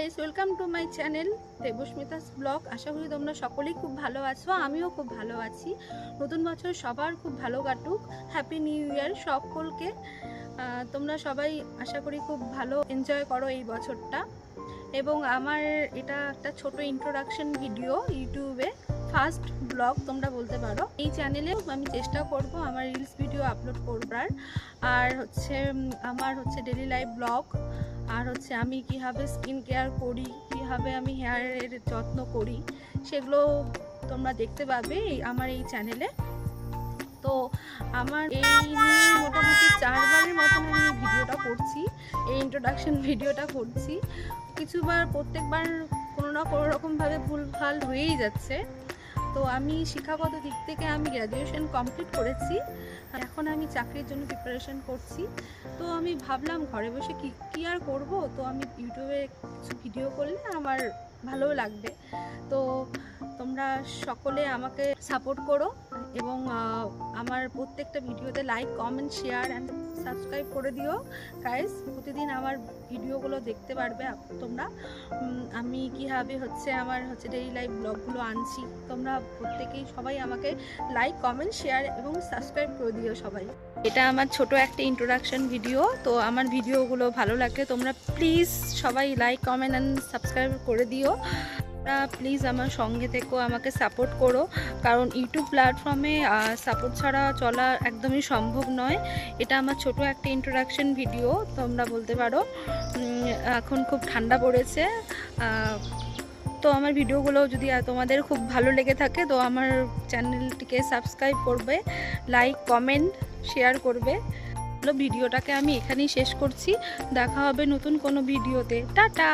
Guys, welcome to my channel Debasmita's blog. আশা করি তোমরা সকলেই খুব ভালো আছো, আমিও খুব ভালো আছি। নতুন বছর সবার খুব ভালো কাটুক। হ্যাপি নিউ ইয়ার সকলকে। তোমরা সবাই আশা করি খুব ভালো এনজয় করো এই বছরটা। এবং আমার এটা একটা ছোট ইন্ট্রোডাকশন ভিডিও, ইউটিউবে ফার্স্ট ব্লগ তোমরা বলতে পারো। এই চ্যানেলে আমি চেষ্টা করব আমার রিলস ভিডিও আপলোড করবার, আর আমার ডেলি লাইফ ব্লগ, আর আমি কীভাবে স্কিন কেয়ার করি, কীভাবে আমি হেয়ারের যত্ন করি, সেগুলো তোমরা দেখতে পাবে আমার এই চ্যানেলে। তো আমার এই নিয়ে মোটামুটি 4 বারের মতন আমি ভিডিওটা করছি, এই ইন্ট্রোডাকশন ভিডিওটা করছি। কিছুবার প্রত্যেকবার কোনো না কোনো রকমভাবে ভুলভাল হয়েই যাচ্ছে। তো আমি শিক্ষাগত দিক থেকে আমি গ্র্যাজুয়েশন কমপ্লিট করেছি, এখন আমি চাকরির জন্য প্রিপারেশন করছি। তো আমি ভাবলাম ঘরে বসে কি আর করব, তো আমি ইউটিউবে কিছু ভিডিও করলে আমার ভালো লাগবে। তো তোমরা সকলে আমাকে সাপোর্ট করো এবং আমার প্রত্যেকটা ভিডিওতে like, comment, share and subscribe করে দিও গাইস। প্রতিদিন আমার ভিডিওগুলো দেখতে পারবে তোমরা। আমি কীভাবে আমার ডেইলি লাইফ ব্লগগুলো আনছি। তোমরা প্রত্যেকেই সবাই আমাকে লাইক, কমেন্ট, শেয়ার এবং সাবস্ক্রাইব করে দিও সবাই। এটা আমার ছোট একটা ইন্ট্রোডাকশন ভিডিও। তো আমার ভিডিওগুলো ভালো লাগলে তোমরা প্লিজ সবাই লাইক, কমেন্ট অ্যান্ড সাবস্ক্রাইব করে দিও। প্লিজ আমার সঙ্গে থেকেও আমাকে সাপোর্ট করো, কারণ ইউটিউব প্ল্যাটফর্মে সাপোর্ট ছাড়া চলা একদমই সম্ভব নয়। এটা আমার ছোট একটা ইন্ট্রোডাকশন ভিডিও তোমরা বলতে পারো। এখন খুব ঠান্ডা পড়েছে, তো আমার ভিডিওগুলো যদি তোমাদের খুব ভালো লেগে থাকে তো আমার চ্যানেলটিকে সাবস্ক্রাইব করবে, লাইক, কমেন্ট, শেয়ার করবে। ভিডিওটাকে আমি এখানেই শেষ করছি। দেখা হবে নতুন কোনো ভিডিওতে। টাটা।